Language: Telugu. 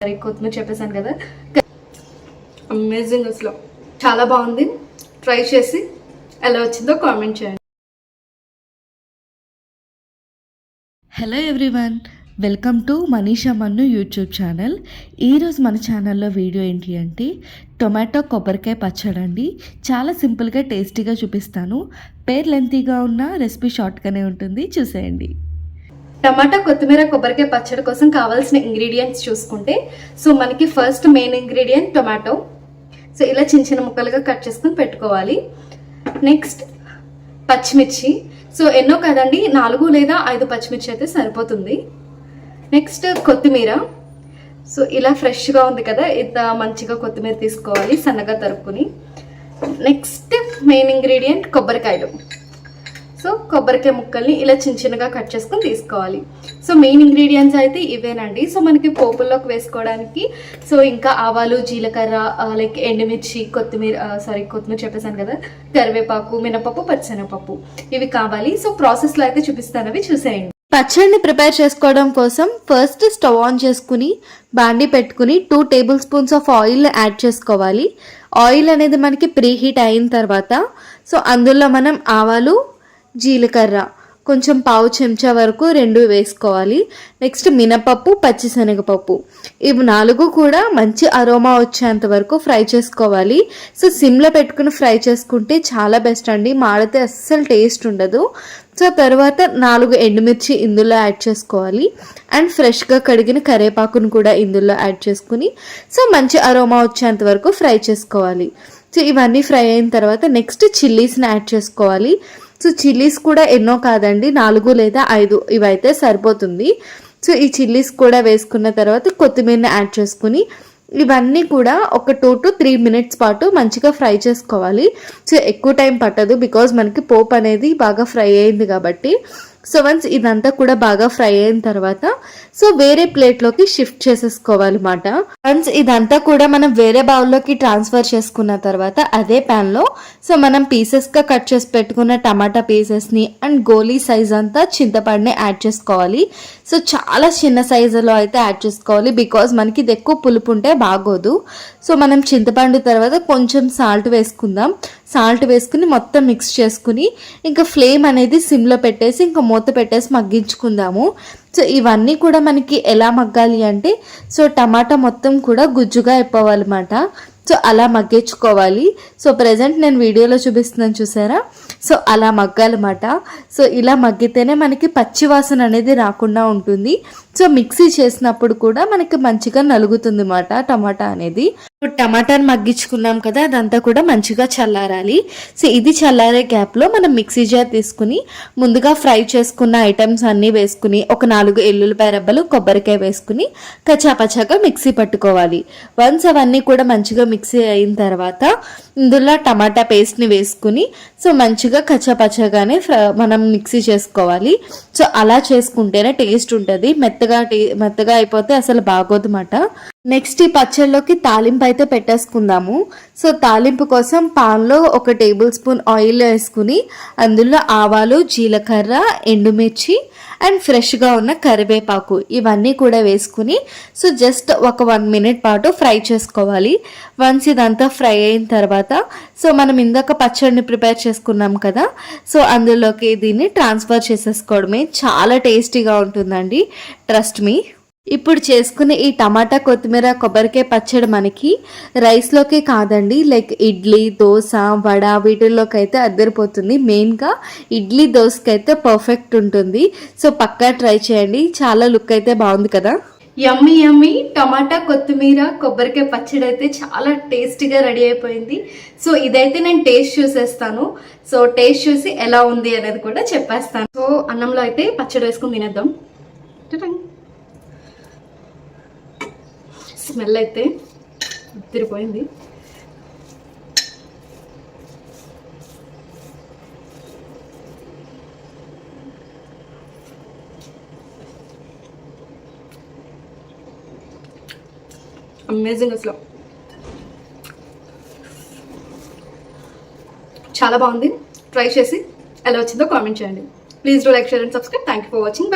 కొత్తిమీర చెప్పేసాను కదా, అమేజింగ్. అసలు చాలా బాగుంది. ట్రై చేసి ఎలా వచ్చిందో కామెంట్ చేయండి. Hello everyone, welcome to Manisha మన్ను యూట్యూబ్ ఛానల్. ఈరోజు మన ఛానల్లో వీడియో ఏంటి అంటే టొమాటో కొబ్బరికాయ పచ్చడి అండి. చాలా సింపుల్గా టేస్టీగా చూపిస్తాను. పేరు లెంతీగా ఉన్న రెసిపీ షార్ట్గానే ఉంటుంది, చూసేయండి. టమాటా కొత్తిమీర కొబ్బరికాయ పచ్చడి కోసం కావాల్సిన ఇంగ్రీడియంట్స్ చూసుకుంటే, సో మనకి first main ingredient tomato. So ఇలా చిన్న చిన్న ముక్కలుగా కట్ చేసుకుని పెట్టుకోవాలి. నెక్స్ట్ పచ్చిమిర్చి. సో ఎన్నో కదండి, 4 లేదా 5 పచ్చిమిర్చి అయితే సరిపోతుంది. నెక్స్ట్ కొత్తిమీర. సో ఇలా ఫ్రెష్గా ఉంది కదా, ఇంత మంచిగా కొత్తిమీర తీసుకోవాలి సన్నగా తరుపుకుని. నెక్స్ట్ మెయిన్ ఇంగ్రీడియంట్ కొబ్బరికాయలు. సో కొబ్బరికాయ ముక్కల్ని ఇలా చిన్న చిన్నగా కట్ చేసుకొని తీసుకోవాలి. సో మెయిన్ ఇంగ్రీడియంట్స్ అయితే ఇవేనండి. సో మనకి పోపుల్లోకి వేసుకోవడానికి సో ఇంకా ఆవాలు, జీలకర్ర, లైక్ ఎండుమిర్చి, కొత్తిమీర చెప్పేసాను కదా, కరివేపాకు, మినపప్పు, పచ్చిశనగపప్పు ఇవి కావాలి. సో ప్రాసెస్లో అయితే చూపిస్తాను, అవి చూసేయండి. పచ్చడిని ప్రిపేర్ చేసుకోవడం కోసం ఫస్ట్ స్టవ్ ఆన్ చేసుకుని బాండి పెట్టుకుని 2 table spoons of oil add చేసుకోవాలి. ఆయిల్ అనేది మనకి ప్రీ హీట్ అయిన తర్వాత సో అందులో మనం ఆవాలు, జీలకర్ర కొంచెం పావు చెంచా వరకు 2 వేసుకోవాలి. నెక్స్ట్ మినపప్పు, పచ్చిశనగపప్పు ఇవి 4 కూడా మంచి అరోమా వచ్చేంత వరకు ఫ్రై చేసుకోవాలి. సో సిమ్లో పెట్టుకుని ఫ్రై చేసుకుంటే చాలా బెస్ట్ అండి, మాడితే అస్సలు టేస్ట్ ఉండదు. సో తర్వాత 4 ఎండుమిర్చి ఇందులో యాడ్ చేసుకోవాలి. అండ్ ఫ్రెష్గా కడిగిన కరివేపాకును కూడా ఇందులో యాడ్ చేసుకుని సో మంచి అరోమా వచ్చేంత వరకు ఫ్రై చేసుకోవాలి. సో ఇవన్నీ ఫ్రై అయిన తర్వాత నెక్స్ట్ చిల్లీస్ని యాడ్ చేసుకోవాలి. సో చిల్లీస్ కూడా ఎన్నో కాదండి, 4 లేదా 5 ఇవైతే సరిపోతుంది. సో ఈ చిల్లీస్ కూడా వేసుకున్న తర్వాత కొత్తిమీరని యాడ్ చేసుకుని ఇవన్నీ కూడా ఒక 2 to 3 మినిట్స్ పాటు మంచిగా ఫ్రై చేసుకోవాలి. సో ఎక్కువ టైం పట్టదు, బికాజ్ మనకి పోపు అనేది బాగా ఫ్రై అయింది కాబట్టి. సో వన్స్ ఇదంతా కూడా బాగా ఫ్రై అయిన తర్వాత సో వేరే ప్లేట్లోకి షిఫ్ట్ చేసేసుకోవాలి అన్నమాట. వన్స్ ఇదంతా కూడా మనం వేరే బౌల్లోకి ట్రాన్స్ఫర్ చేసుకున్న తర్వాత అదే ప్యాన్లో సో మనం పీసెస్గా కట్ చేసి పెట్టుకున్న టమాటా పీసెస్ని అండ్ గోలీ సైజ్ అంతా చింతపండుని యాడ్ చేసుకోవాలి. సో చాలా చిన్న సైజులో అయితే యాడ్ చేసుకోవాలి, బికాజ్ మనకి ఇది ఎక్కువ పులుపు ఉంటే బాగోదు. సో మనం చింతపండు తర్వాత కొంచెం సాల్ట్ వేసుకుందాం. సాల్ట్ వేసుకుని మొత్తం మిక్స్ చేసుకుని ఇంకా ఫ్లేమ్ అనేది సిమ్లో పెట్టేసి ఇంకా మూత పెట్టేసి మగ్గించుకుందాము. సో ఇవన్నీ కూడా మనకి ఎలా మగ్గాలి అంటే సో టమాటా మొత్తం కూడా గుజ్జుగా అయిపోవాలన్నమాట. సో అలా మగ్గించుకోవాలి. సో ప్రజెంట్ నేను వీడియోలో చూపిస్తున్నాను, చూసారా? సో అలా మగ్గాలన్నమాట. సో ఇలా మగ్గితేనే మనకి పచ్చి వాసన అనేది రాకుండా ఉంటుంది. సో మిక్సీ చేసినప్పుడు కూడా మనకి మంచిగా నలుగుతుంది అన్నమాట టమాటా అనేది. ఇప్పుడు టమాటాని మగ్గించుకున్నాం కదా, అదంతా కూడా మంచిగా చల్లారాలి. సో ఇది చల్లారే గ్యాప్లో మనం మిక్సీ జార్ తీసుకుని ముందుగా ఫ్రై చేసుకున్న ఐటమ్స్ అన్నీ వేసుకుని ఒక 4 ఎల్లుల్లిపాయ రెబ్బలు, కొబ్బరికాయ వేసుకుని కచ్చాపచ్చాగా మిక్సీ పట్టుకోవాలి. వన్స్ అవన్నీ కూడా మంచిగా మిక్సీ అయిన తర్వాత ఇందులో టమాటా పేస్ట్ని వేసుకుని సో మంచిగా కచ్చాపచ్చాగానే మనం మిక్సీ చేసుకోవాలి. సో అలా చేసుకుంటేనే టేస్ట్ ఉంటుంది, మెత్తగా అయిపోతే అసలు బాగోదన్నమాట. నెక్స్ట్ ఈ పచ్చళ్ళలోకి తాలింపు అయితే పెట్టేసుకుందాము. సో తాలింపు కోసం పాన్లో 1 టేబుల్ స్పూన్ ఆయిల్ వేసుకుని అందులో ఆవాలు, జీలకర్ర, ఎండుమిర్చి అండ్ ఫ్రెష్గా ఉన్న కరివేపాకు ఇవన్నీ కూడా వేసుకుని సో జస్ట్ ఒక 1 మినిట్ పాటు ఫ్రై చేసుకోవాలి. వన్స్ ఇదంతా ఫ్రై అయిన తర్వాత సో మనం ఇందాక పచ్చడిని ప్రిపేర్ చేసుకున్నాం కదా, సో అందులోకి దీన్ని ట్రాన్స్ఫర్ చేసేసుకోవడమే. చాలా టేస్టీగా ఉంటుందండి, ట్రస్ట్ మీ. ఇప్పుడు చేసుకునే ఈ టమాటా కొత్తిమీర కొబ్బరికాయ పచ్చడి మనకి రైస్లోకి కాదండి, లైక్ ఇడ్లీ, దోశ, వడ వీటిల్లోకి అయితే అద్దరిపోతుంది. మెయిన్గా ఇడ్లీ, దోశకి అయితే పర్ఫెక్ట్ ఉంటుంది. సో పక్కా ట్రై చేయండి, చాలా లుక్ అయితే బాగుంది కదా. యమ్మీ యమ్మీ టమాటా కొత్తిమీర కొబ్బరికాయ పచ్చడి అయితే చాలా టేస్టీగా రెడీ అయిపోయింది. సో ఇదైతే నేను టేస్ట్ చూసేస్తాను. సో టేస్ట్ చూసి ఎలా ఉంది అనేది కూడా చెప్పేస్తాను. సో అన్నంలో అయితే పచ్చడి వేసుకుని తినేద్దాం. స్మెల్ అయితే తిరిగిపోయింది. అమేజింగ్, అసలు చాలా బాగుంది. ట్రై చేసి ఎలా వచ్చిందో కామెంట్ చేయండి. Please do like, share and subscribe. Thank you for watching.